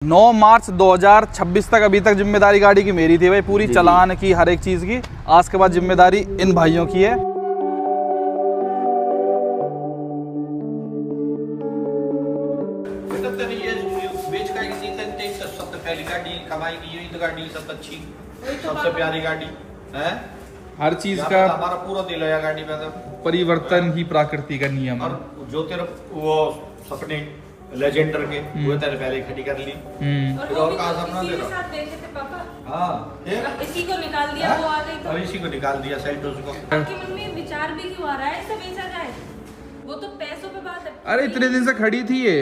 9 मार्च 2026 तक अभी तक जिम्मेदारी गाड़ी की मेरी थी भाई, पूरी चालान की, हर एक चीज़ की। आज के बाद जिम्मेदारी इन भाइयों की है। सबसे प्यारी गाड़ी है, हर चीज का हमारा पूरा दिल है गाड़ी में। तो परिवर्तन ही प्रकृति का नियम है। और जो तेरे वो सपने लेजेंडर के वो तेरे पहले खड़ी कर ली। और वो कहाँ सपना ले रहा? साथ देखे थे पापा। हाँ, इसी को निकाल दिया, वो आ गई तो। और इसी को निकाल दिया सेल्टोस को। आपके मन में विचार भी क्यों आ रहा है इसे बेचा जाए? वो तो पैसों पे बात है। अरे इतने दिन से खड़ी थी ये,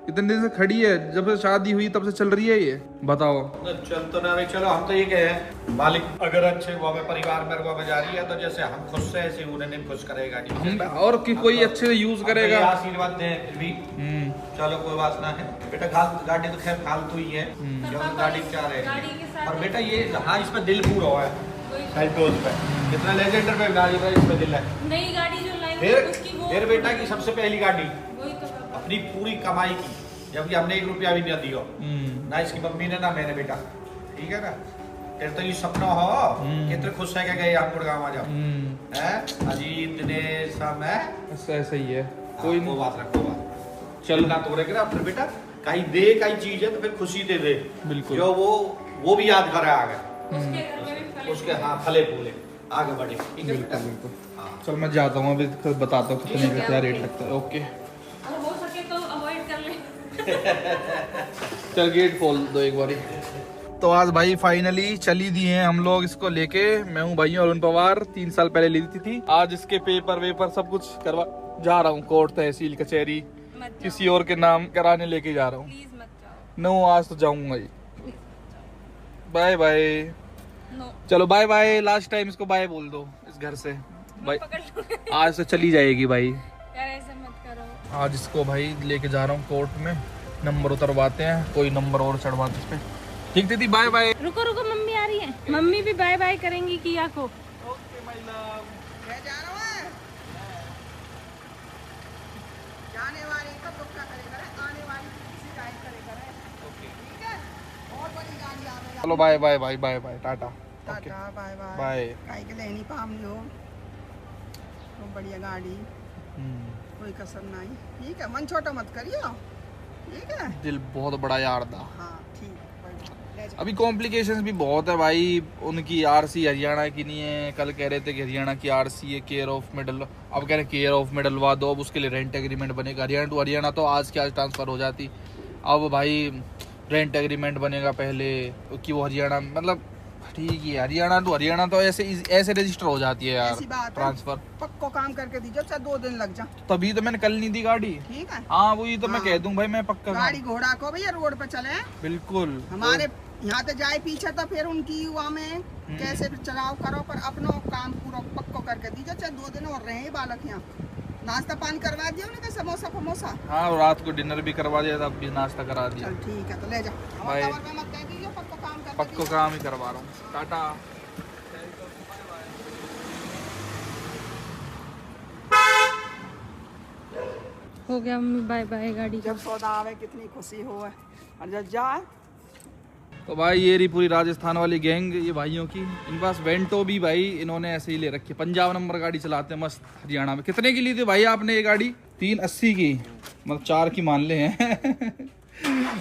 इतने दिन से खड़ी है, जब से शादी हुई तब से चल रही है ये। बताओ चल तो ना रही, चलो हम तो ये कहे हैं मालिक अगर अच्छे वो हमें परिवार में रुपया बजा रही है तो जैसे हम खुश से ऐसे उन्हें नहीं खुश करेगा हम और कि कोई अच्छे से यूज करेगा। आशीर्वाद दें फिर भी चलो कोई बात ना है बेटा। गाड़ी तो खैर फालतू ही है, जो गाड़ी क्या रहे। और बेटा ये हाँ इस पे दिल पूरा हुआ है सेल्टोस पे, कितना लेजेंडर पे गाड़ी पे इस पे दिल है। नई गाड़ी जो लाई फिर बेटा की सबसे पहली गाड़ी वही तो अपनी पूरी कमाई की, जबकि हमने 1 रुपया भी नहीं दिया ना इसकी मम्मी ने ना मैंने। बेटा ठीक है ना, तेरे तो ये सपना हो कितने खुश है क्या गए आप गुड़गांव आ जाओ है अजीत ने सब है ऐसा ही है। कोई वो बात रखो बात चल ना तो रहे फिर बेटा कहीं दे कहीं चीज है तो फिर खुशी दे दे। बिल्कुल जो वो भी याद करे आगे उसके हाँ फले फूले आगे बढ़े। ठीक है बिल्कुल बिल्कुल। चल मैं जाता हूँ, अभी बताता हूँ कितने का क्या रेट लगता है। ओके हो सके तो अवॉइड कर ले। चल गेट खोल दो एक बारी। तो आज भाई फाइनली चली दी हैं हम लोग इसको लेके। मैं हूँ भाई अरुण पवार, 3 साल पहले ली थी। आज इसके पेपर वेपर सब कुछ करवा जा रहा हूँ, कोर्ट तहसील कचहरी किसी और के नाम कराने लेके जा रहा हूँ। प्लीज मत जाओ। नो आज तो जाऊंगा ही। Bye bye. नो चलो बाय बाय, लास्ट टाइम इसको बाय बोल दो इस घर से। भाई पकड़ लूंगी। आज से चली जाएगी भाई। यार ऐसा मत करो। आज इसको भाई लेके जा रहा हूँ कोर्ट में, नंबर उतरवाते हैं, कोई नंबर और चढ़वाते इस पे। ठीक दीदी बाय बाय। रुको रुको, मम्मी आ रही है। मम्मी भी बाय बाय करेंगी किया को। Okay my love. मैं जा रहा हूँ। जाने वाली का दुक्का करेगा, आने वाली की शिकायत करेगा। ओके ठीक है, बहुत बड़ी गाड़ी आ गई। चलो bye bye bye bye bye tata. Tata bye bye bye. काई के लेनी पाम लो तो बढ़िया गाड़ी, कोई कसर नहीं। ठीक है, मन छोटा मत करियो। ठीक है, दिल बहुत बड़ा यार था। हाँ ठीक है। अभी कॉम्प्लिकेशंस भी बहुत है भाई। उनकी आरसी हरियाणा की नहीं है, कल कह रहे थे कि हरियाणा की आरसी है केयर ऑफ मिडल, अब कह रहे केयर ऑफ मिडलवा दो, अब उसके लिए रेंट एग्रीमेंट बनेगा। हरियाणा टू हरियाणा तो आज के आज ट्रांसफर हो जाती, अब भाई रेंट एग्रीमेंट बनेगा पहले कि वो हरियाणा, मतलब ठीक है हरियाणा टू हरियाणा तो ऐसे रजिस्टर हो जाती है यार ट्रांसफर। पक्को काम करके दीजिए, चाहे 2 दिन लग जाए। तभी तो मैंने कल नहीं दी गाड़ी। ठीक है हाँ वही तो मैं कह दूं भाई, मैं पक्का गाड़ी घोड़ा को भैया रोड पे चले। बिल्कुल हमारे यहाँ से जाए पीछे तो फिर उनकी युवा में कैसे भी चलाओ करो, पर अपनो काम पूरा पक्को करके दीजिए, चाहे 2 दिन और रहे बालक यहाँ। नाश्ता पानी करवा दिया उन्हें, समोसा फमोसा। हाँ रात को डिनर भी करवा दिया था, अब भी नाश्ता करा दिया। चल ठीक है तो ले जाओ। बाय। मत कह दीजिए, पक्को काम कर पक्को काम ही करवा रहा हूँ। टाटा। हो गया मम्मी बाय बाय गाड़ी। जब सौदा आवे कितनी खुशी हो है, और जब जाए। तो भाई ये रही पूरी राजस्थान वाली गैंग, ये भाइयों की। इनके पास वेंटो भी भाई इन्होंने ऐसे ही ले रखी है, पंजाब नंबर गाड़ी चलाते हैं मस्त हरियाणा में। कितने की ली थी भाई आपने ये गाड़ी? 380 की, मतलब 4 की मान ले हैं।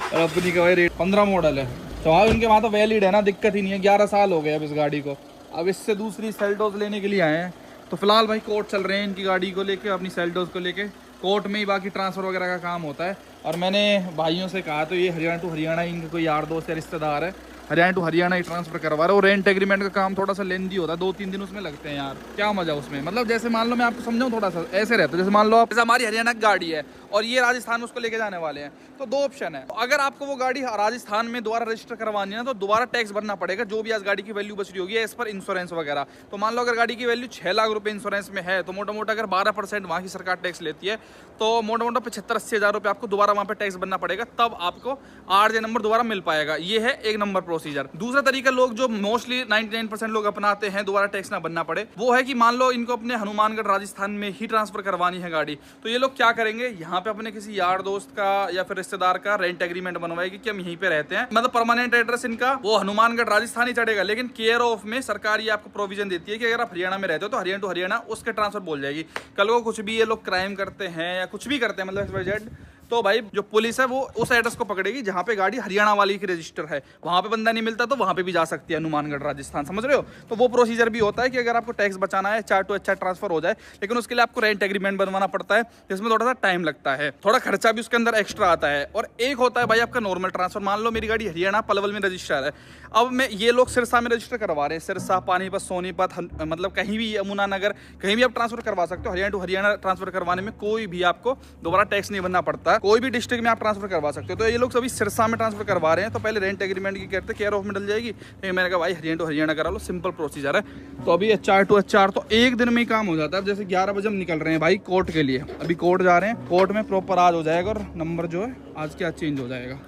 और अपनी का भाई रेट 15 मॉडल है। तो हाँ उनके वहाँ तो वैलिड है ना, दिक्कत ही नहीं है। 11 साल हो गए अब इस गाड़ी को। अब इससे दूसरी सेल्टोस लेने के लिए आए हैं। तो फिलहाल भाई कोर्ट चल रहे हैं इनकी गाड़ी को लेके, अपनी सेल्टोस को लेके। कोर्ट में ही बाकी ट्रांसफ़र वगैरह का काम होता है। और मैंने भाइयों से कहा तो ये हरियाणा टू हरियाणा इनके कोई यार दोस्त या रिश्तेदार है, हरियाणा टू हरियाणा ही ट्रांसफर करवा रहे हो। रेंट एग्रीमेंट का काम थोड़ा सा लेंदी होता है, 2-3 दिन उसमें लगते हैं यार। क्या मजा उसमें, मतलब जैसे मान लो मैं आपको समझाऊं थोड़ा सा, ऐसे रहता है जैसे मान लो आप, जैसे हमारी हरियाणा की गाड़ी है और ये राजस्थान में उसको लेके जाने वाले हैं, तो 2 ऑप्शन है। अगर आपको वो गाड़ी राजस्थान में दोबारा रजिस्टर करवानी है ना, तो दोबारा टैक्स भरना पड़ेगा, जो भी आज गाड़ी की वैल्यू बच रही होगी इस पर इंश्योरेंस वगैरह। तो मान लो अगर गाड़ी की वैल्यू 6 लाख रुपए इंश्योरेंस में है, तो मोटा मोटा अगर 12% वहाँ की सरकार टैक्स लेती है, तो मोटा मोटा 75-80 हज़ार रुपये आपको दोबारा वहाँ पे टैक्स भरना पड़ेगा, तब आपको RJ नंबर दोबारा मिल पाएगा। ये है 1 नंबर प्रोसेस। प्रोसीजर। दूसरा तरीका लोग जो मोस्टली 99% लोग अपनाते हैं दोबारा टैक्स ना बनना पड़े, वो है कि मान लो इनको अपने हनुमानगढ़ राजस्थान में ही ट्रांसफर करवानी है गाड़ी, तो ये लोग क्या करेंगे, यहाँ पे अपने किसी यार दोस्त का या फिर रिश्तेदार का रेंट एग्रीमेंट बनवाएगी कि हम यहीं पे रहते हैं, मतलब परमानेंट एड्रेस इनका वो हनुमानगढ़ राजस्थान ही चढ़ेगा, लेकिन केयर ऑफ में सरकार ये आपको प्रोविजन देती है कि अगर आप हरियाणा में रहते हो तो हरियाणा टू हरियाणा उसके ट्रांसफर बोल जाएगी। कल को कुछ भी ये लोग क्राइम करते हैं या कुछ भी करते हैं मतलब तो भाई जो पुलिस है वो उस एड्रेस को पकड़ेगी जहाँ पे गाड़ी हरियाणा वाली की रजिस्टर है, वहाँ पे बंदा नहीं मिलता तो वहाँ पे भी जा सकती है हनुमानगढ़ राजस्थान, समझ रहे हो। तो वो प्रोसीजर भी होता है कि अगर आपको टैक्स बचाना है चाहे तो अच्छा ट्रांसफर हो जाए, लेकिन उसके लिए आपको रेंट एग्रीमेंट बनवाना पड़ता है जिसमें थोड़ा सा टाइम लगता है, थोड़ा खर्चा भी उसके अंदर एक्स्ट्रा आता है। और एक होता है भाई आपका नॉर्मल ट्रांसफर, मान लो मेरी गाड़ी हरियाणा पलवल में रजिस्टर है, अब मैं ये लोग सिरसा में रजिस्टर करवा रहे हैं, सिरसा, पानीपत, सोनीपत, मतलब कहीं भी, यमुनानगर, कहीं भी आप ट्रांसफर करवा सकते हो। हरियाणा टू हरियाणा ट्रांसफर करवाने में कोई भी आपको दोबारा टैक्स नहीं भरना पड़ता, कोई भी डिस्ट्रिक्ट में आप ट्रांसफर करवा सकते हो। तो ये लोग सभी सिरसा में ट्रांसफर करवा रहे हैं, तो पहले रेंट एग्रीमेंट की कहते केयर ऑफ में डल जाएगी, तो मैंने कहा भाई हरियाणा टू हरियाणा करा लो, सिंपल प्रोसीजर है। तो अभी HR टू HR तो एक दिन में ही काम हो जाता है। जैसे 11 बजे हम निकल रहे हैं भाई कोर्ट के लिए, अभी कोर्ट जा रहे हैं, कोर्ट में प्रॉपर आज हो जाएगा और नंबर जो है आज के आज चेंज हो जाएगा।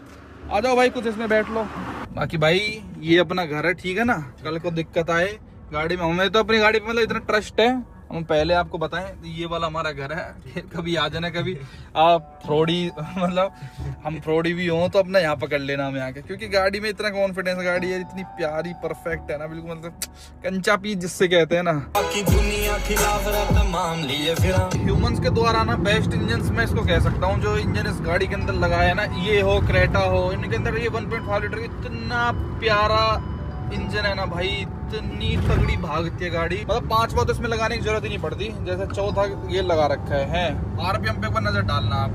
आ जाओ भाई कुछ इसमें बैठ लो। बाकी भाई ये अपना घर है, ठीक है ना, कल को दिक्कत आए गाड़ी में, हमें तो अपनी गाड़ी पे मतलब इतना ट्रस्ट है, हम पहले आपको बताएं ये वाला हमारा घर है, कभी आ जाना, कभी आप फ्रॉडी मतलब हम फ्रॉडी भी हो तो अपना यहाँ पकड़ लेना हमें आके, क्योंकि गाड़ी में इतना कॉन्फिडेंस, गाड़ी है इतनी प्यारी परफेक्ट है ना, बिल्कुल मतलब कंचा पीस जिससे कहते हैं ना। ह्यूमंस के द्वारा ना बेस्ट इंजन मैं इसको कह सकता हूँ, जो इंजन इस गाड़ी के अंदर लगाया है ना, ये हो क्रेटा हो, इनके अंदर ये 1.5 लीटर इतना प्यारा इंजन है ना भाई, इतनी तगड़ी भागती है गाड़ी, मतलब 5 तो इसमें लगाने की जरूरत ही नहीं पड़ती। जैसे चौथा गियर लगा रखा है RPM पे ऊपर नजर डालना, आप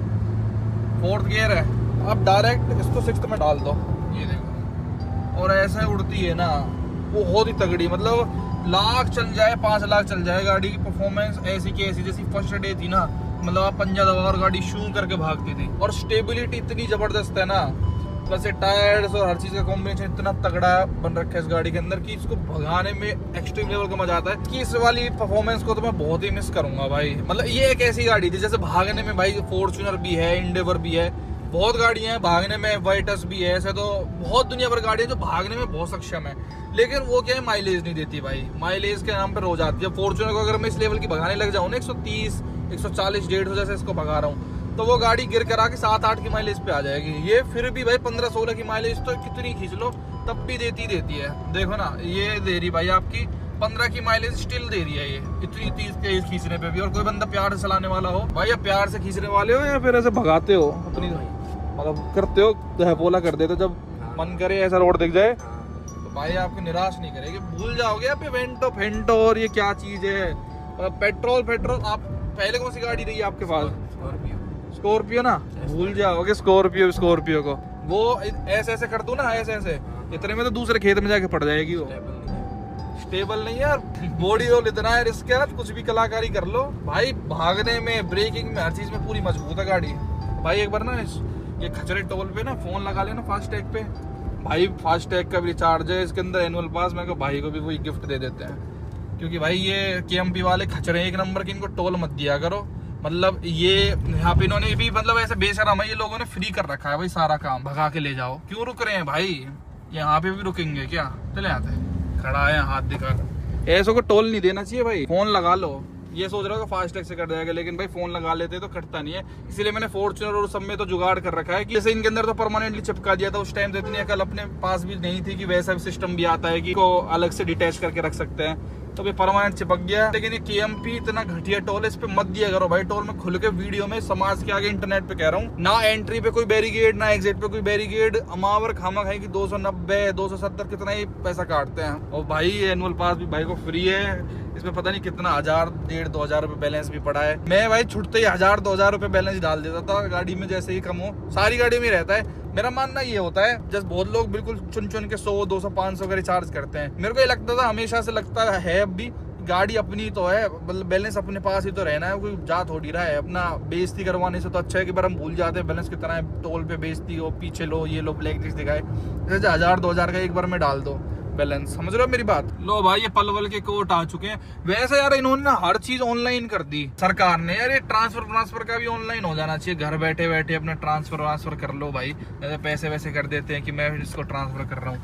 4th गियर है, आप डायरेक्ट इसको 6th में डाल दो, ये देखो, और ऐसे उड़ती है ना, बहुत ही तगड़ी, मतलब लाख चल जाए, 5 लाख चल जाए, गाड़ी की परफॉर्मेंस ऐसी की ऐसी, जैसी फर्स्ट डे थी ना, मतलब आप पंजा दबा और गाड़ी शू करके भागती थी, और स्टेबिलिटी इतनी जबरदस्त है ना, प्लस टायर्स और हर चीज का कॉम्बिनेशन इतना तगड़ा बन रखा है इस गाड़ी के अंदर कि इसको भगाने में एक्सट्रीम लेवल का मजा आता है। कि इस वाली परफॉर्मेंस को तो मैं बहुत ही मिस करूंगा भाई, मतलब ये एक ऐसी गाड़ी थी जैसे भागने में भाई फॉर्च्यूनर भी है, इंडेवर भी है, बहुत गाड़ियां हैं भागने में, वाइटस भी है, ऐसे तो बहुत दुनिया भर गाड़ी है जो भागने में बहुत सक्षम है, लेकिन वो क्या है माइलेज नहीं देती भाई, माइलेज के नाम पर हो जाती है। फॉर्च्यूनर को अगर मैं इस लेवल की भगाने लग जाऊँ ना 130, 140, 150 जैसे इसको भगा रहा हूँ, तो वो गाड़ी गिर करा के 7-8 की माइलेज पे आ जाएगी, ये फिर भी भाई 15-16 की माइलेज तो कितनी खींच लो तब भी देती है। देखो ना ये दे रही भाई आपकी 15 की माइलेज स्टिल दे रही है ये, इतनी तेज खींचने पे भी। और कोई बंदा प्यार से चलाने वाला हो भाई, या प्यार से खींचने वाले हो या फिर ऐसे भगाते हो अपनी, मतलब करते हो दहपोला कर देते, जब मन करे ऐसा रोड दिख जाए तो भाई आपको निराश नहीं करेगी, भूल जाओगे आप वेंटो फेंटो और ये क्या चीज है, मतलब पेट्रोल। आप पहले कौन सी गाड़ी रही है आपके पास? स्कॉर्पियो ना, भूल जाओगे स्कॉर्पियो को, वो ऐसे कर दूं ना, ऐसे इतने में तो दूसरे खेत में जाके पड़ जाएगी वो। स्टेबल नहीं यार, बॉडी रोल इतना है रिस्क है, कुछ भी कलाकारी कर लो भाई, भागने में, ब्रेकिंग में, हर चीज में पूरी मजबूत है गाड़ी भाई। एक बार ना ये खचरे टोल पे ना फोन लगा लेना फास्टैग पे भाई, फास्टैग का भी रिचार्ज है इसके अंदर, एनुअल पास, मैं को भाई को भी वही गिफ्ट दे देते हैं, क्योंकि भाई ये KMP वाले खचरे एक नंबर के, इनको टोल मत दिया करो, मतलब ये यहाँ पे इन्होंने भी मतलब ऐसे बेशरम है, ये लोगों ने फ्री कर रखा है भाई सारा काम, भगा के ले जाओ, क्यों रुक रहे हैं भाई, यहाँ पे भी रुकेंगे क्या, चले आते हैं, खड़ा है हाथ दिखा, ऐसे को टोल नहीं देना चाहिए भाई, फोन लगा लो, ये सोच रहा हो कि फास्टैग से कट जाएगा, लेकिन भाई फोन लगा लेते तो कटता नहीं है, इसीलिए मैंने फॉर्च्यूनर और सब में तो जुगाड़ कर रखा है कि जैसे इनके अंदर तो परमानेंटली चिपका दिया था, उस टाइम तो इतनी अकल अपने पास भी नहीं थी कि वैसा भी सिस्टम भी आता है कि को अलग से डिटैच करके रख सकते हैं, तो भी परमानेंट चिपक गया। लेकिन ये KMP इतना घटिया टोल है, इस पे मत दिया करो भाई टोल में, खुल के वीडियो में समाज के आगे इंटरनेट पे कह रहा हूँ, ना एंट्री पे कोई बैरिकेड, ना एग्जिट पे कोई बैरिकेड, अमावर खामा खाई की 290, 270 कितना ही पैसा काटते हैं, और भाई एनुअल पास भी भाई को फ्री है, इसमें पता नहीं कितना 1000, 1500 रुपए बैलेंस भी पड़ा है। मैं भाई छुटते ही 1000-2000 रुपए बैलेंस डाल देता था गाड़ी में, जैसे ही कम हो, सारी गाड़ी में रहता है। मेरा मानना ये होता है, जैसे बहुत लोग बिल्कुल चुन के 100, 200, 500 का रिचार्ज करते हैं, मेरे को ये लगता था, हमेशा से लगता है, अब भी गाड़ी अपनी तो है, मतलब बैलेंस अपने पास ही तो रहना है, कोई जा थोड़ी रहा है, अपना बेइज्जती करवाने से तो अच्छा है कि बार हम भूल जाते हैं बैलेंस कितना है, टोल पे बेइज्जती हो, पीछे लो, ये लो, ब्लैक लिस्ट दिखाए, जैसे 1000-2000 का एक बार में डाल दो, बैलेंस, समझ रहे हो मेरी बात। लो भाई ये पलवल के कोट आ चुके हैं। वैसे यार इन्होंने ना हर चीज ऑनलाइन कर दी सरकार ने यार, ये ट्रांसफर का भी ऑनलाइन हो जाना चाहिए। घर बैठे बैठे अपना ट्रांसफर कर लो भाई, जैसे पैसे वैसे कर देते हैं कि मैं इसको ट्रांसफर कर रहा हूँ।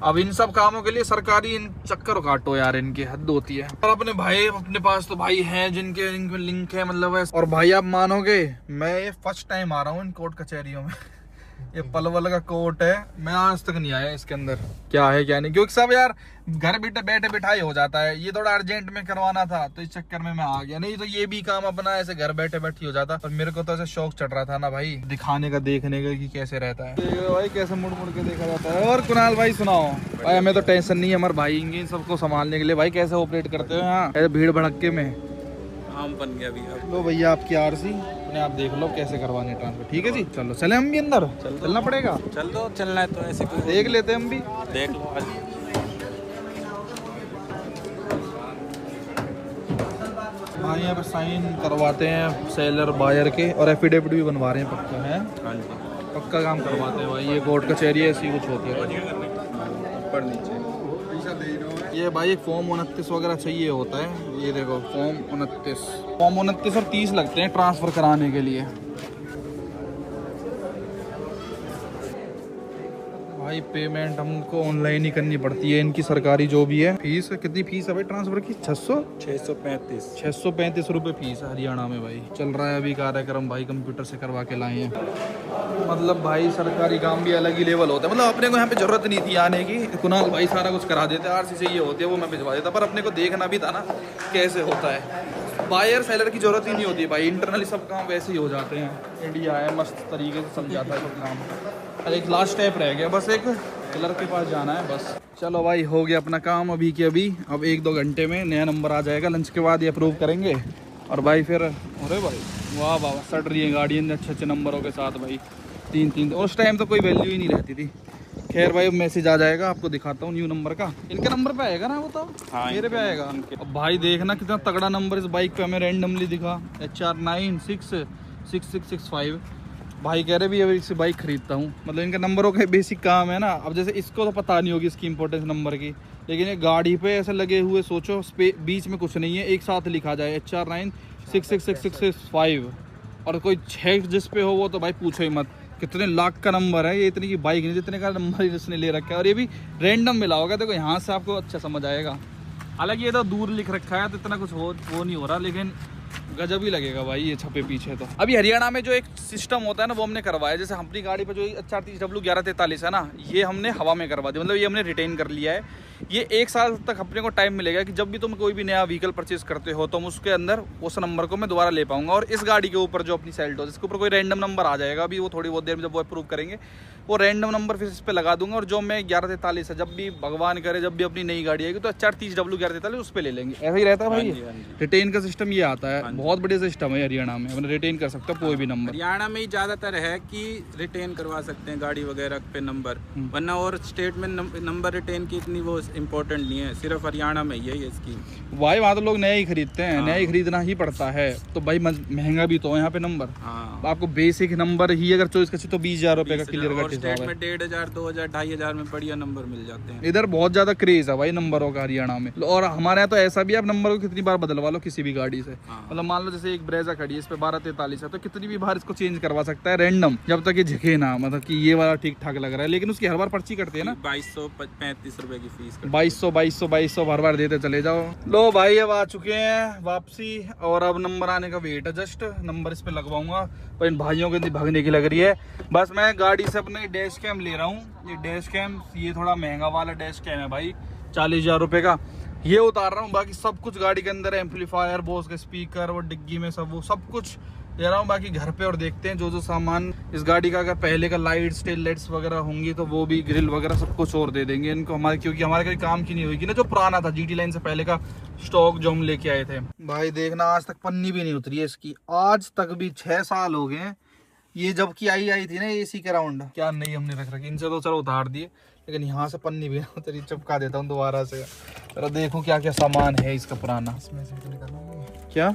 अब इन सब कामों के लिए सरकारी इन चक्कर काटो यार, इनकी हद होती है। और अपने भाई, अपने पास तो भाई हैं जिनके लिंक है मतलब है। और भाई आप मानोगे, मैं ये फर्स्ट टाइम आ रहा हूँ इन कोर्ट कचहरियों में। ये पलवल का कोर्ट है, मैं आज तक नहीं आया इसके अंदर क्या है क्या नहीं, क्योंकि सब यार घर बैठे बिठाई हो जाता है। ये थोड़ा अर्जेंट में करवाना था तो इस चक्कर में मैं आ गया, नहीं तो ये भी काम अपना ऐसे घर बैठे बैठे हो जाता। पर मेरे को तो ऐसे शौक चढ़ रहा था ना भाई, दिखाने का, देखने का कि कैसे रहता है भाई, कैसे मुड़ मुड़ के देखा जाता है। और कुणाल भाई सुनाओ भाई, हमें तो टेंशन नहीं है, हमारे भाई इन सबको संभालने के लिए। भाई कैसे ऑपरेट करते हो यहाँ ऐसे भीड़ भड़के में? आम बन गया भैया। लो भैया आपकी आरसी अपने आप देख लो कैसे करवाने ट्रांसफर। ठीक है जी, चलो चले हम भी अंदर, चलना पड़ेगा। चल दो, चलना है तो ऐसे कोई देख लेते हैं हम भी, देख लो आज। भाई यहाँ पे साइन करवाते हैं सेलर बायर के, और एफिडेविट भी बनवा रहे हैं पक्का है। हाँ जी, पक्का काम करवाते हैं भाई, ये कोर्ट कचहरी ऐसी कुछ होती है। ऊपर नीचे ये भाई एक फॉर्म 29 वगैरह चाहिए होता है, ये देखो फॉर्म 29 और 30 लगते हैं ट्रांसफर कराने के लिए। भाई पेमेंट हमको ऑनलाइन ही करनी पड़ती है इनकी, सरकारी जो भी है। फीस कितनी फीस है भाई ट्रांसफर की? 635 रुपये फीस है हरियाणा में भाई। चल रहा है अभी कार्यक्रम भाई, कंप्यूटर से करवा के लाए हैं। मतलब भाई सरकारी काम भी अलग ही लेवल होता है। मतलब अपने को यहाँ पे जरूरत नहीं थी आने की, कुणाल भाई सारा कुछ करा देते, आरसी से ये होती है वो मैं भिजवा देता, पर अपने को देखना भी था ना कैसे होता है। बायर सेलर की जरूरत ही नहीं होती भाई, इंटरनली सब काम वैसे ही हो जाते हैं। इंडिया है मस्त तरीके से चल जाता है सब काम। अरे एक लास्ट स्टेप रह गया बस, एक कलर के पास जाना है बस। चलो भाई हो गया अपना काम अभी के अभी। अब 1-2 घंटे में नया नंबर आ जाएगा, लंच के बाद ये अप्रूव करेंगे। और भाई फिर अरे भाई वाह वाह सट रही है गाड़ी अच्छे नंबरों के साथ भाई, 3-3। उस टाइम तो कोई वैल्यू ही नहीं रहती थी। खैर भाई मैसेज आ जाएगा, आपको दिखाता हूँ न्यू नंबर का। इनके नंबर पे आएगा ना वो तो? हाँ, मेरे पे आएगा। अब भाई देखना कितना तगड़ा नंबर इस बाइक पे हमें रैंडमली दिखा, HR 966665। भाई कह रहे भी अभी इससे बाइक खरीदता हूँ। मतलब इनका नंबरों का बेसिक काम है ना। अब जैसे इसको तो पता नहीं होगी इसकी इंपॉर्टेंस नंबर की, लेकिन ये गाड़ी पे ऐसे लगे हुए, सोचो बीच में कुछ नहीं है, एक साथ लिखा जाए HR 966665 और कोई 6 जिस पे हो वो तो भाई पूछो ही मत। कितने लाख का नंबर है ये, इतनी की बाइक नहीं जितने का नंबर इसने ले रखा है। और ये भी रैंडम मिला होगा, देखो यहाँ से आपको अच्छा समझ आएगा। हालांकि ये तो दूर लिख रखा है तो इतना कुछ वो नहीं हो रहा, लेकिन गजब ही लगेगा भाई ये छपे पीछे तो। अभी हरियाणा में जो एक सिस्टम होता है ना वो हमने करवाया। जैसे अपनी गाड़ी पे जो HR 30W1143 है ना, ये हमने हवा में करवा दिया, मतलब ये हमने रिटेन कर लिया है। ये 1 साल तक अपने को टाइम मिलेगा कि जब भी तुम कोई भी नया व्हीकल परचेज करते हो तो उसके अंदर उस नंबर को मैं दोबारा ले पाऊंगा। और इस गाड़ी के ऊपर जो अपनी सेल्टो, इसके ऊपर कोई रैंडम नंबर आ जाएगा, अभी वो थोड़ी बहुत देर में जब वो अप्रूव करेंगे वो रैंडम नंबर फिर इस पर लगा दूंगा। और जो मैं 1143 है, जब भी भगवान करे जब भी अपनी नई गाड़ी आएगी तो HR 30W1143 उस पर ले लेंगे। ऐसा ही रहता है भाई, रिटेन का सिस्टम ये आता है। बहुत बढ़िया सिस्टम है हरियाणा में, मैंने रिटेन कर सकता कोई भी नंबर। हरियाणा में ही ज्यादातर है कि रिटेन करवा सकते हैं गाड़ी वगैरह पे नंबर, वरना और स्टेट में नंबर रिटेन की इतनी वो इम्पोर्टेंट नहीं है, सिर्फ हरियाणा में यही है स्कीम। भाई वहाँ तो लोग नया ही खरीदते हैं, नया ही खरीदना ही पड़ता है। तो भाई महंगा भी तो यहाँ पे नंबर। हाँ, आपको बेसिक नंबर ही अगर चॉइस करते तो 20,000 रुपए का क्लियर कट स्टेट में 1,500, 2,000, 2,500 में बढ़िया नंबर मिल जाते हैं। इधर बहुत ज्यादा क्रेज है भाई नंबरों का हरियाणा में। और हमारे यहाँ तो ऐसा भी, आप नंबर को कितनी बार बदलवा लो किसी भी गाड़ी से। मतलब मान लो जैसे एक ब्रेजा खड़ी है, इस पे 1243 है, तो कितनी भी बार इसको चेंज करवा सकता है रैंडम, जब तक ये झिके ना, मतलब कि ये वाला ठीक ठाक लग रहा है। लेकिन उसकी हर बार पर्ची कटती है ना, 2235 रुपए की फीस, 2200 हर बार देते चले जाओ। लो भाई अब आ चुके हैं वापसी, और अब नंबर आने का वेट है। जस्ट नंबर इस पे लगवाऊंगा, पर इन भाइयों के भागने की लग रही है। बस मैं गाड़ी से अपने डैश कैम ले रहा हूँ। ये डैश कैम, ये थोड़ा महंगा वाला डैश कैम है भाई, 40,000 रुपए का। ये उतार रहा हूँ, बाकी सब कुछ गाड़ी के अंदर, एम्पलीफायर, बोस के स्पीकर, वो डिग्गी में सब कुछ ले रहा हूँ। बाकी घर पे और देखते हैं जो सामान इस गाड़ी का, अगर पहले का लाइट्स, टेल लाइट्स वगैरह होंगी तो वो भी, ग्रिल वगैरह सब कुछ और दे देंगे इनको हमारे, क्योंकि हमारे कोई काम की नहीं होगी ना, जो पुराना था GT लाइन से पहले का स्टॉक जो हम लेके आए थे। भाई देखना आज तक पन्नी भी नहीं उतरी है इसकी, आज तक भी 6 साल हो गए। ये जब की आई थी ना AC के राउंड, क्या नहीं हमने रख रखी। इनसे तो चलो उतार दिए, लेकिन यहाँ से पन्नी भी उतरी, चिपका देता हूँ दोबारा से। चलो देखो क्या क्या सामान है इसका पुराना। इसमें से क्या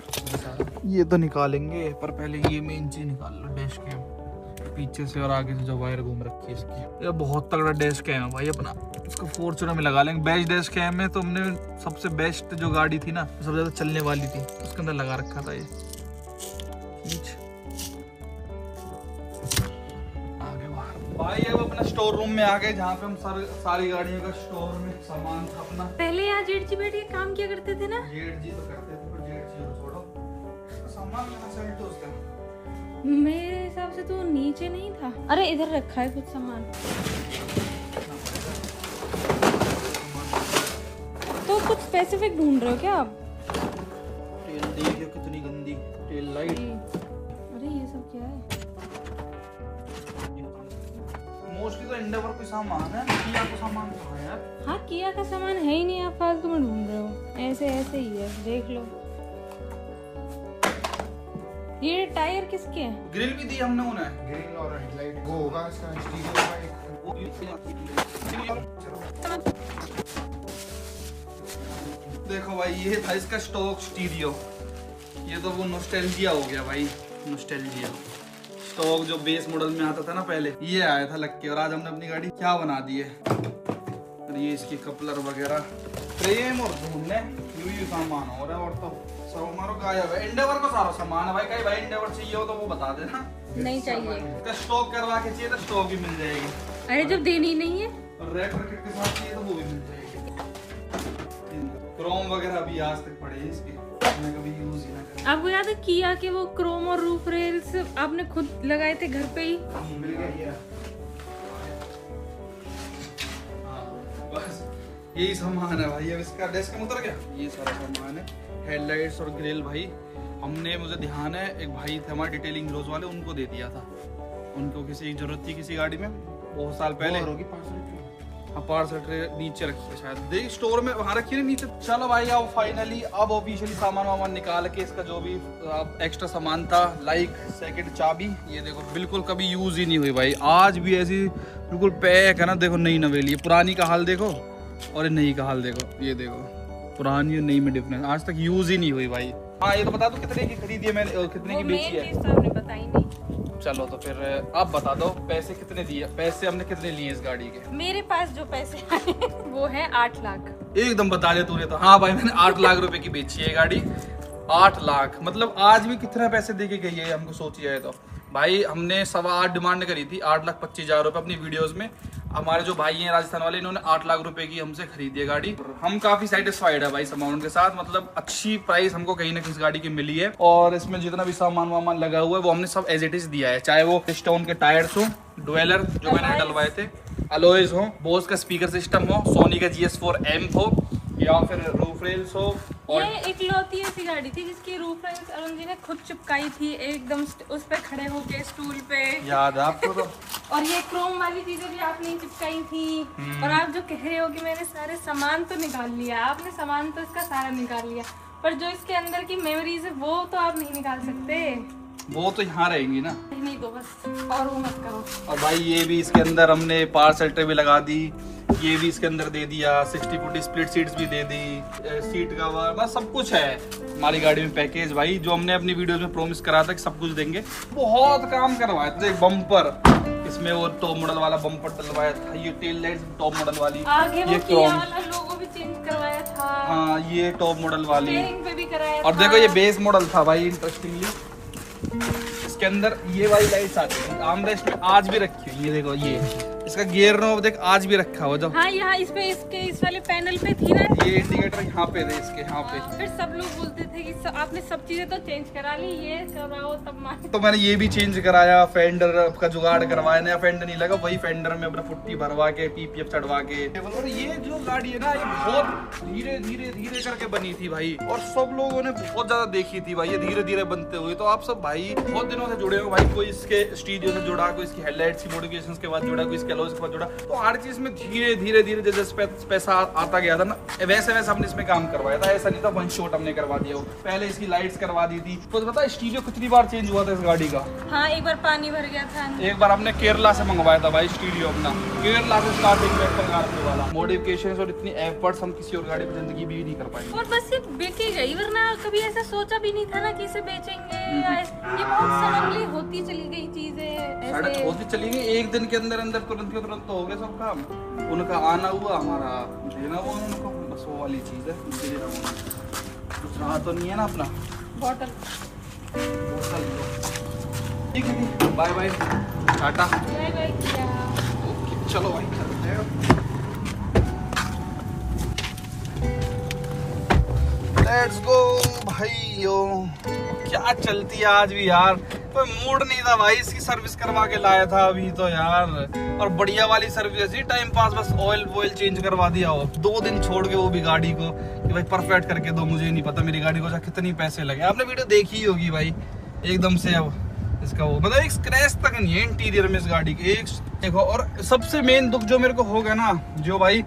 ये तो निकालेंगे, पर पहले ये मेन चीज निकाल लो, डैश कैम। पीछे से और आगे से जो वायर घूम रखी है इसकी। ये बहुत तगड़ा डैश कैम है भाई अपना, इसको फॉर्च्यूनर में लगा लेंगे। बेस्ट डैश कैम है तो हमने सबसे बेस्ट जो गाड़ी थी ना, सबसे ज्यादा चलने वाली थी, उसके अंदर लगा रखा था ये। आगे बाहर भाई अब अपना स्टोर रूम में आ गए, जहाँ पे हम सारी गाड़ियों का स्टोर में सामान था अपना। पहले यहाँ जेठ जी बैठ के काम किया करते थे ना। जेठ जी तो करते थे, पर जेठ जी को छोड़ो, सामान कहाँ से हटो उसका। मेरे हिसाब से तो नीचे नहीं था। अरे इधर रखा है कुछ सामान। तो कुछ स्पेसिफिक ढूंढ रहे हो क्या आप? टेल देखिए कितनी गंदी टेल लाइट। अरे ये सब क्या है? मोस्टली तो एंडेवर कोई सामान है, किया का सामान कहाँ है यार? हाँ किया का सामान है ही नहीं, आप फालतू में ढूंढ रहे हो। ऐसे ऐसे ही है, देख लो। ये टायर किसके हैं? ग्रिल भी दी हमने उन्हें। ग्रिल और हेडलाइट वो होगा इसका स्टीरियो का एक। देखो भाई ये था इसका स्टॉक स्टीरियो। ये तो वो नॉस्टैल्जिया हो गया भाई, नॉस्टैल्जिया। स्टॉक जो बेस मॉडल में आता था ना पहले, ये आया था लग के, और आज हमने अपनी गाड़ी क्या बना दी है। और ये इसकी कपलर वगैरह, फ्रेम और ढूंढने यू सामान हो रहा है। और तो सब हमारा गायब है। एंडेवर का सारा सामान है भाई, कहीं भाई एंडेवर चाहिए हो तो वो बता देना। नहीं चाहिए। इसका स्टॉक करवा के चाहिए तो स्टॉक भी मिल जाएगी। अरे जब देनी ही नहीं है। और रेड रैकेट के साथ चाहिए तो वो भी मिल जाएगी। क्रोम वगैरह भी आज तक पड़े हैं इसके, हमने कभी यूज ही ना करा। आपको याद है किया के वो क्रोम और रूफ रेल्स आपने खुद लगाए थे घर पे ही? मिल गया ये। बस यही सामान है भाई। अब इसका डेस्क में उतर गया, ये सारा सामान है। हेडलाइट्स और ग्रिल भाई हमने, मुझे ध्यान है एक भाई थे हमारे डिटेलिंग हीरोज वाले, उनको दे दिया था। उनको किसी की जरूरत थी किसी गाड़ी में बहुत साल पहले। हाँ पार्सल ट्रे नीचे रखी है शायद, देख स्टोर में वहाँ रखी है नीचे। चलो भाई अब फाइनली अब ऑफिशियली सामान वामान निकाल के इसका जो भी एक्स्ट्रा सामान था, लाइक सेकंड चाबी, ये देखो बिल्कुल कभी यूज ही नहीं हुई भाई, आज भी ऐसी बिल्कुल पैक है ना। देखो नई नवेली, पुरानी का हाल देखो और नई का हाल देखो। ये देखो पुरानी और नई में डिफरेंस, आज तक यूज ही नहीं हुई भाई। हाँ ये तो बता दो कितने की खरीदी है मैंने, कितने की बेची है? आपने बताई नहीं। चलो तो फिर आप बता दो पैसे कितने दिए, पैसे हमने कितने लिए इस गाड़ी के? मेरे पास जो पैसे आए वो है 8 लाख। एकदम बता दिया तूने तो। हाँ भाई मैंने 8 लाख रुपए की बेची है गाड़ी। 8 लाख मतलब आज भी कितना पैसे दे के गई है हमको, सोची जाए तो भाई। हमने 8.25 डिमांड करी थी, 8,25,000 रुपए अपनी वीडियोस में। हमारे जो भाई हैं राजस्थान वाले, इन्होंने 8 लाख रुपए की हमसे खरीदी है गाड़ी। हम काफी सेटिस्फाइड है भाई इस अमाउंट के साथ, मतलब अच्छी प्राइस हमको कहीं ना कहीं गाड़ी की मिली है। और इसमें जितना भी सामान वामान लगा हुआ है वो हमने सब एज इट इज दिया है, चाहे वो स्टोन के टायर्स हो, डुएलर जो मैंने डलवाए थे, अलॉयज हो, बोस का स्पीकर सिस्टम हो, सोनी का GS4M हो, या फिर रूफ रेल्स हो। और ये इकलौती ऐसी गाड़ी थी जिसकी रूफ रेल्स अरुण जी ने खुद चिपकाई थी एकदम उस पे खड़े होके स्टूल पे, याद है आपको तो। और ये क्रोम वाली चीजें भी आपने ही चिपकाई थी। और आप जो कह रहे हो कि मैंने सारे सामान तो निकाल लिया, आपने सामान तो इसका सारा निकाल लिया, पर जो इसके अंदर की मेमोरीज है वो तो आप नहीं निकाल सकते। वो तो यहाँ रहेंगी ना। नहीं तो बस और वो मत करो। और भाई ये भी इसके अंदर हमने पार्सल ट्रे भी लगा दी, ये भी इसके अंदर दे दिया, 60-40 स्प्लिट सीट्स भी दे दी, सीट कवर, बस सब कुछ है हमारी गाड़ी में पैकेज भाई, जो हमने अपनी वीडियोस में प्रॉमिस करा था कि सब कुछ देंगे। बहुत काम करवाया था। एक बम्पर, इसमें वो टॉप मॉडल वाला बम्पर डलवाया था, ये टेल लाइट्स टॉप मॉडल वाली, आगे ये वो किया क्रोम, वाला लोगो भी चेंज करवाया था। हाँ ये टॉप मॉडल वाली, स्टीयरिंग पे भी कराया और था। देखो ये बेस मॉडल था भाई। इंटरेस्टिंगली इसके अंदर ये वाली लाइट्स आती है, आर्मरेस्ट में आज भी रखी हुई, ये देखो ये इसका गियर नॉब देख आज भी रखा हुआ। जो हाँ यहाँ इस पे इसके इस वाले पैनल पे थी ना, ये इंडिकेटर यहाँ पे थे इसके, यहाँ पे। फिर सब लोग बोलते थे कि आपने सब चीजें तो चेंज करा ली, ये कराओ तब मान। तो मैंने ये भी चेंज कराया, फेंडर का जुगाड़ करवाया, नया फेंडर नहीं लगा, वही फेंडर में अपना पुट्टी भरवा के PPF चढ़वा के। और ये जो गाड़ी है ना ये बहुत धीरे धीरे धीरे करके बनी थी भाई, और सब लोगों ने बहुत ज्यादा देखी थी भाई ये धीरे धीरे बनते हुए। तो आप सब भाई बहुत दिनों से जुड़े हो भाई, कोई इसके स्टीरियो से जुड़ा, कोई इसकी हेडलाइट्स की मॉडिफिकेशंस के बाद जुड़ा, कोई इसके अलॉयज के बाद जुड़ा। तो हर चीज में धीरे धीरे धीरे जैसे पैसा आता गया था ना, वैसे वैसे हमने इसमें काम करवाया था। ऐसा नहीं था वन शॉट हमने करवा दिया। पहले इसकी लाइट्स करवा दी थी। तो पता है स्टीरियो कितनी बार चेंज हुआ था इस गाड़ी का? हाँ एक बार पानी भर गया था। एक बार हमने केरला से मंगवाया था भाई स्टीरियो अपना, 1.5 लाख स्टार्टिंग में करने वाला मॉडिफिकेशंस और इतनी एफर्ट्स हम किसी और गाड़ी में जिंदगी भी नहीं कर पाएंगे। और बस ये बिक ही गई, वरना कभी ऐसा सोचा भी नहीं था ना कि इसे बेचेंगे या ये बहुत सडनली होती चली गई चीजें ऐसे होती चली गई, एक दिन के अंदर अंदर तुरंत तो हो गया सब काम। उनका आना हुआ, हमारा देना हुआ उनको, बस वो वाली चीज है। कुछ रहा तो नहीं है ना अपना बॉटल। ठीक है, bye bye, tata, bye bye किया। ओके चलो भाई चलते हैं। लेट्स गो भाइयों। क्या चलती है आज भी यार, कोई मूड नहीं था भाई, इसकी सर्विस करवा के लाया था अभी तो यार, और बढ़िया वाली सर्विस थी, टाइम पास, बस ऑयल चेंज करवा दिया हो 2 दिन छोड़ के, वो भी गाड़ी को कि भाई परफेक्ट करके दो। मुझे नहीं पता मेरी गाड़ी को कितनी पैसे लगे, आपने वीडियो देखी ही होगी भाई। एकदम से अब इसका वो मतलब एक स्क्रैच तक नहीं है इंटीरियर में इस गाड़ी के, एक देखो। और सबसे मेन दुख जो मेरे को होगा ना, जो भाई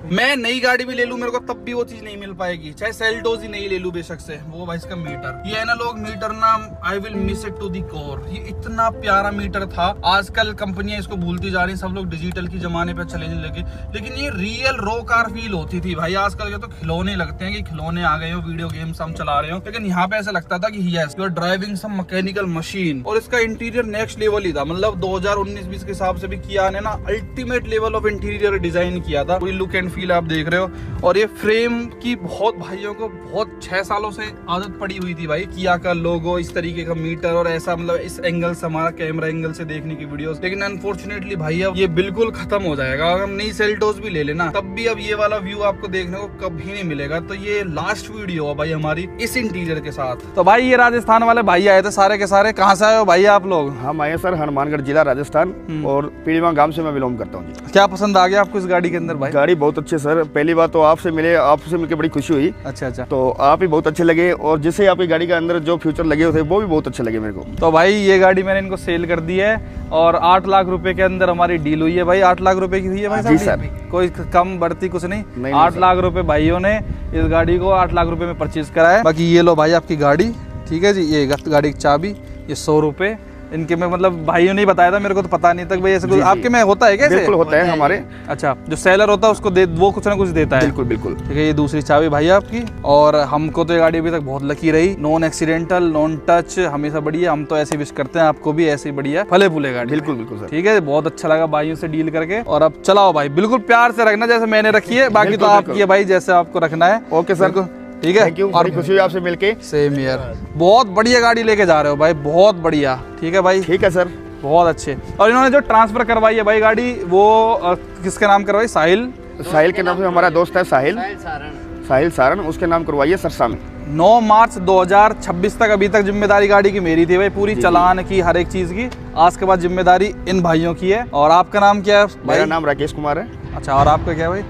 मैं नई गाड़ी भी ले लूं मेरे को तब भी वो चीज नहीं मिल पाएगी, चाहे सेल्टोस ही नहीं ले लूं बेशक से, वो भाई इसका मीटर, ये है ना लोग मीटर ना, I will miss it to the core. ये इतना प्यारा मीटर था, आजकल कंपनियां इसको भूलती जा रही, सब लोग डिजिटल की जमाने पे चले लगे, लेकिन ये रियल रो कार फील होती थी भाई। आजकल के तो खिलौने लगते हैं कि खिलौने आ गए हो, वीडियो गेम्स हम चला रहे हो, लेकिन यहाँ पे ऐसा लगता था कि yes you are driving some mechanical machine. और इसका इंटीरियर नेक्स्ट लेवल ही था, मतलब 2019-20 के हिसाब से भी किया ने ना ultimate level of interior design किया था। पूरी लुक एंड फील आप देख रहे हो। और ये फ्रेम की बहुत भाइयों को बहुत 6 सालों से आदत पड़ी हुई थी भाई, किया का लोगो, इस तरीके का मीटर और ऐसा, मतलब इस एंगल से, हमारा कैमरा एंगल से देखने की वीडियोस। लेकिन अनफॉर्चुनेटली भाई अब ये बिल्कुल खत्म हो जाएगा। अगर हम नई सेल्टोस भी ले लेना तब भी अब ये वाला व्यू आपको देखने को कभी नहीं मिलेगा। तो ये लास्ट वीडियो है भाई हमारी इस इंटीरियर के साथ। तो भाई ये राजस्थान वाले भाई आए थे सारे के सारे, कहाँ से आए हो भाई आप लोग? हम आए सर हनुमानगढ़ जिला राजस्थान, और पीड़ीवा गांव से मैं बिलोंग करता हूँ जी। क्या पसंद आ गया आपको इस गाड़ी के अंदर भाई? गाड़ी बहुत अच्छी सर, पहली बात तो आपसे मिलकर बड़ी खुशी हुई। अच्छा अच्छा, तो आप भी बहुत अच्छे लगे, और जिससे आपकी गाड़ी के अंदर जो फ्यूचर लगे हुए थे वो भी बहुत अच्छे लगे मेरे को। तो भाई ये गाड़ी मैंने इनको सेल कर दी है, और 8 लाख रुपए के अंदर हमारी डील हुई है भाई। 8 लाख रुपए की हुई है भाई जी सर, कोई कम बढ़ती कुछ नहीं। 8 सर। लाख रुपए भाइयों ने इस गाड़ी को 8 लाख रुपए में परचेज करा है। बाकी ये लो भाई आपकी गाड़ी, ठीक है जी, ये गाड़ी की चाबी, ये 100 रुपए इनके में, मतलब भाइयों ने ही बताया था, मेरे को तो पता नहीं था भाई ऐसे कुछ आपके में होता है क्या? बिल्कुल होता है हमारे। अच्छा, जो सेलर होता है उसको वो कुछ ना कुछ देता है। बिल्कुल बिल्कुल, ठीक है। ये दूसरी चाबी भाई आपकी। और हमको तो ये गाड़ी अभी तक बहुत लकी रही, नॉन एक्सीडेंटल, नॉन टच, हमेशा बढ़िया। हम तो ऐसे विश करते हैं आपको भी ऐसे ही बढ़िया फले फूले गाड़ी। बिल्कुल बिल्कुल सर, ठीक है, बहुत अच्छा लगा भाइयों से डील करके। और अब चलाओ भाई, बिल्कुल प्यार से रखना जैसे मैंने रखी है, बाकी तो आपकी है भाई जैसे आपको रखना है। ओके सर, ठीक है। थैंक यू, बड़ी खुशी हुई आपसे मिलके। सेम ईयर, बहुत बढ़िया गाड़ी लेके जा रहे हो भाई, बहुत बढ़िया। ठीक है भाई, ठीक है सर, बहुत अच्छे। और इन्होंने जो ट्रांसफर करवाई है भाई गाड़ी, वो किसके नाम करवाई? साहिल के नाम से हमारा दोस्त है साहिल सारण, उसके नाम करवाइए सरसा में। 9 मार्च 2026 तक अभी तक जिम्मेदारी गाड़ी की मेरी थी भाई, पूरी चालान की, हर एक चीज की। आज के बाद जिम्मेदारी इन भाइयों की है। और आपका नाम क्या है भाई? मेरा नाम राकेश कुमार है। अच्छा, और आपका क्या भाई?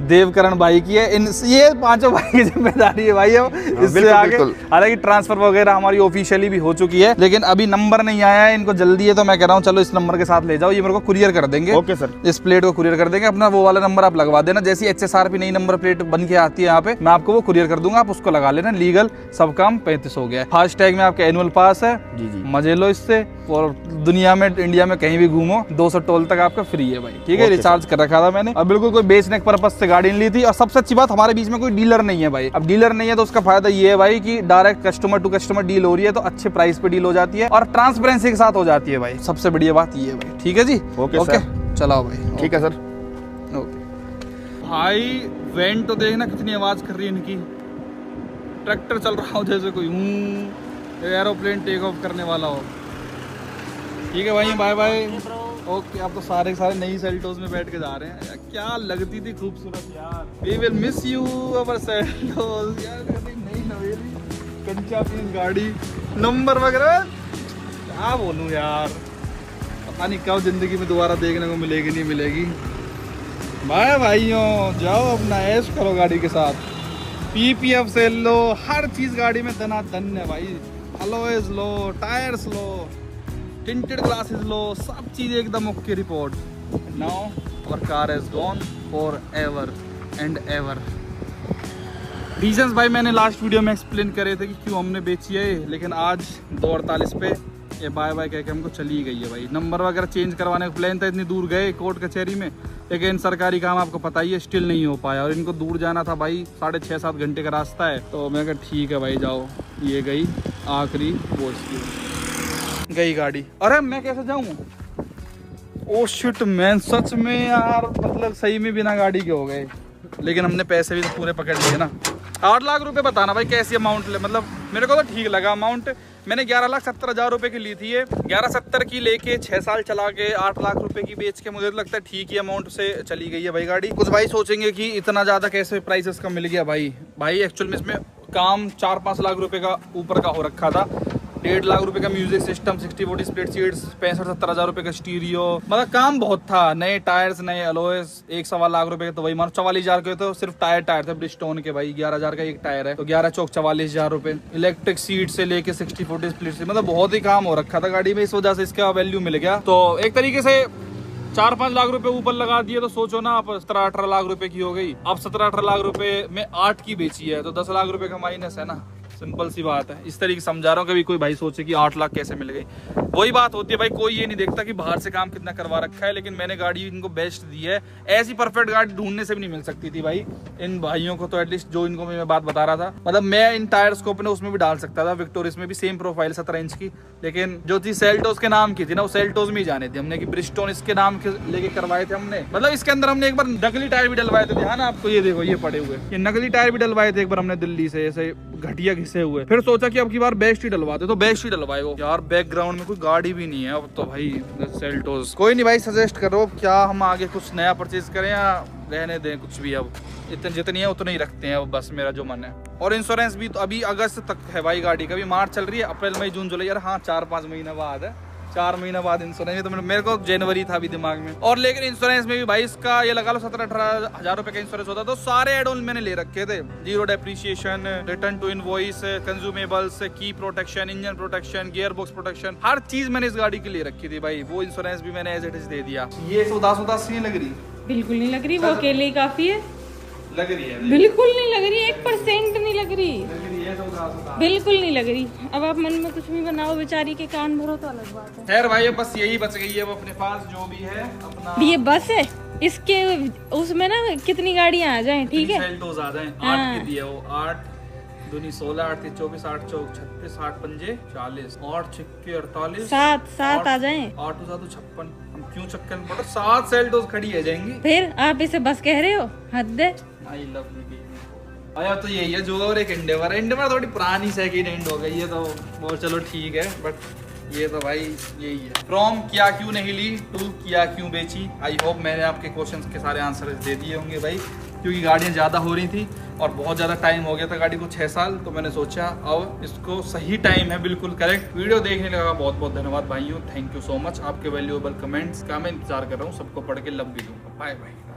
देवकरण भाई की है। ये 5 भाई की जिम्मेदारी है भाई। इससे आगे हालांकि ट्रांसफर वगैरह हमारी ऑफिशियली भी हो चुकी है, लेकिन अभी नंबर नहीं आया है, इनको जल्दी है। तो मैं कह रहा हूँ चलो इस नंबर के साथ ले जाओ, ये मेरे को कुरियर कर देंगे। ओके सर, इस प्लेट को कुरियर कर देंगे। अपना वो वाला नंबर आप लगवा देना, जैसी HSRP नई नंबर प्लेट बन के आती है यहाँ पे, मैं आपको वो कुरियर कर दूंगा, आप उसको लगा लेना। लीगल सब काम 35 हो गया है। फास्टैग में आपका एनुअल पास है जी जी, मजे लो इससे। और दुनिया में, इंडिया में कहीं भी घूमो 200 टोल तक आपका फ्री है भाई। ठीक है, रिचार्ज कर रखा था मैंने। अब बिल्कुल कोई बेचने के पर्पज से गाड़ी नहीं ली थी। और सबसे अच्छी बात, हमारे बीच में कोई डीलर नहीं है भाई। अब डीलर नहीं है तो उसका फायदा ये है भाई कि direct customer to customer deal हो रही है, तो अच्छे प्राइस पे डील हो जाती है और ट्रांसपेरेंसी के साथ हो जाती है भाई। सबसे बढ़िया बात ये है भाई। ठीक है जी, ओके चलाओ भाई। ठीक है सर। ओके भाई, वैन तो देखना कितनी आवाज कर रही है इनकी। ट्रैक्टर चल रहा हो जैसे कोई, एरोप्लेन टेक ऑफ करने वाला हो। ठीक है भाई, बाय बाय। ओके, अब तो सारे के सारे नई सेल्टोस में बैठ के जा रहे हैं। क्या लगती थी खूबसूरत यार। We will miss you our Seltos यार। नई नवेली कंचा पीस गाड़ी, नंबर वगैरह क्या बोलूं यार, पता नहीं कब जिंदगी में दोबारा देखने को मिलेगी नहीं मिलेगी। बाय भाइयों, जाओ अपना ऐश करो गाड़ी के साथ। PPF से लो, हर चीज गाड़ी में धन है भाई। अलॉयज लो, टायर्स लो, टिंटेड ग्लासेस लो, सब चीज एकदम okay report. Now our car is gone forever and ever. Reasons भाई मैंने लास्ट वीडियो में एक्सप्लेन करे थे कि क्यों हमने बेची है, लेकिन आज 2:48 पे ये बाय बाय कह के हमको चली गई है भाई। नंबर वगैरह चेंज करवाने का प्लान था, इतनी दूर गए कोर्ट कचहरी में, लेकिन सरकारी काम आपको पता ही है स्टिल नहीं हो पाया। और इनको दूर जाना था भाई, 6.5-7 घंटे का रास्ता है। तो मैं कहा ठीक है भाई जाओ। ये गई आखिरी वो इसकी गई गाड़ी। अरे मैं कैसे जाऊँ? ओ शिट मैन, सच में यार, मतलब सही में बिना गाड़ी के हो गए। लेकिन हमने पैसे भी तो पूरे पकड़ लिए ना। 8 लाख रुपए बताना भाई कैसी अमाउंट ले, मतलब मेरे को तो ठीक लगा अमाउंट। मैंने 11,70,000 रुपए की ली थी ये। 11,70 की लेके 6 साल चला के 8 लाख रुपए की बेच के मुझे तो लगता है ठीक ही अमाउंट से चली गई है भाई गाड़ी। कुछ भाई सोचेंगे कि इतना ज़्यादा कैसे प्राइसेस का मिल गया भाई एक्चुअल में इसमें काम 4-5 लाख रुपए का ऊपर का हो रखा था। 1.5 लाख रुपए का म्यूजिक सिस्टम, 60-40 स्प्लिट सीट्स, 65-70 रुपए का स्टीरियो, मतलब काम बहुत था। नए टायर्स, नए अलॉयस, 1-1.25 लाख रुपए के तो वही मानो 44,000 के तो सिर्फ टायर थे ब्रिजस्टोन के भाई। 11,000 का एक टायर है तो 11 चौक 44,000 रुपए। इलेक्ट्रिक सीट से लेके 60-40 स्प्लिट से, मतलब बहुत ही काम हो रखा था गाड़ी में। इस वजह से इसका वैल्यू मिल गया। तो एक तरीके से 4-5 लाख रुपए ऊपर लगा दिए तो सोचो ना आप 17-18 लाख रुपए की हो गई। अब 17-18 लाख रुपए में 8 की बेची है तो 10 लाख रुपए का माइनस है ना। सिंपल सी बात है। इस तरीके से समझा रहा हूँ। कभी कोई भाई सोचे कि 8 लाख कैसे मिल गई, वही बात होती है भाई। कोई ये नहीं देखता कि बाहर से काम कितना करवा रखा है, लेकिन मैंने गाड़ी इनको बेस्ट दी है। ऐसी परफेक्ट गाड़ी ढूंढने से भी नहीं मिल सकती थी भाई इन भाइयों को। तो एटलीस्ट जो इनको मैं बात बता रहा था, मतलब मैं इन टायर्स को अपने उसमें भी डाल सकता था, विक्टोरियस में भी सेम प्रोफाइल 17 इंच की, लेकिन जो चीज सेल्टोस के नाम की थी ना वो सेल्टोस में ही जाने दी हमने कि ब्रिजस्टोन इसके नाम के लेके करवाए थे हमने। मतलब इसके अंदर हमने एक बार नकली टायर भी डलवाए थे, ध्यान आपको, ये देखो ये पड़े हुए, ये नकली टायर भी डलवाए थे एक बार हमने दिल्ली से, ऐसे घटिया घिसे हुए। फिर सोचा कि अब की बार बेस्ट ही डलवाते, तो बेस्ट ही डलवाए वो। यार बैकग्राउंड में कोई गाड़ी भी नहीं है अब तो भाई सेल्टोस। कोई नहीं भाई, सजेस्ट करो क्या हम आगे कुछ नया परचेज करें या रहने दें कुछ भी। अब इतने जितनी है उतने ही रखते हैं अब, बस मेरा जो मन है। और इंश्योरेंस भी तो अभी अगस्त तक है भाई गाड़ी का, भी मार्च चल रही है, अप्रैल मई जून जुलाई, यार हाँ 4-5 महीना बाद है, 4 महीना बाद इंश्योरेंस। तो मेरे को जनवरी था अभी दिमाग में। और लेकिन इंश्योरेंस में भी भाई इसका ये लगा लो 17-18 हजार रुपए का इंश्योरेंस होता, तो सारे एड ऑन मैंने ले रखे थे। 0 depreciation, return to invoice, consumables, की protection, engine protection, gear box protection, हर चीज मैंने इस गाड़ी के लिए रखी थी भाई। वो इंश्योरेंस भी मैंने एज इट इज दे दिया। ये उदास नहीं लग रही? बिल्कुल नहीं लग रही, वो अकेले ही काफी है। लग रही है? बिल्कुल नहीं लग रही, 1% नहीं लग रही, बिल्कुल नहीं लग रही। अब आप मन में कुछ भी बनाओ, बेचारी के कान भरो तो अलग बात है। खैर भाई बस यही बच गई है वो अपने पास, जो भी है अपना। ये बस है, इसके उसमें ना कितनी गाड़ियां आ जाएं, ठीक है, सेल्टोस आ जाएं। 8 की दी है वो, 8 दूनी 16, 8 3 24, 8 चौक 36, 8 पंजे 40, 8 छिक्के 48, 7 आ जाएं। 8 2 7 56। हम क्यों चक्कर में पड़े? 7 सेल्टोस खड़ी है जाएंगी। फिर आप इसे बस कह रहे हो, हद है। I love you baby. आया तो यही है जो, और एक इंडेवर थोड़ी पुरानी सेकंड हैंड हो गई है तो वो चलो ठीक है, बट ये तो भाई यही है। फ्रॉम किया क्यों नहीं ली टू किया क्यों बेची। आई होप मैंने आपके क्वेश्चंस के सारे आंसर दे दिए होंगे भाई, क्योंकि गाड़ियाँ ज़्यादा हो रही थी और बहुत ज़्यादा टाइम हो गया था गाड़ी को, 6 साल। तो मैंने सोचा अब इसको सही टाइम है, बिल्कुल करेक्ट। वीडियो देखने लगा, बहुत बहुत धन्यवाद भाइयों, थैंक यू सो मच। आपके वैल्यूएबल कमेंट्स का मैं इंतजार कर रहा हूँ, सबको पढ़ के लव भी दूंगा। Bye bye.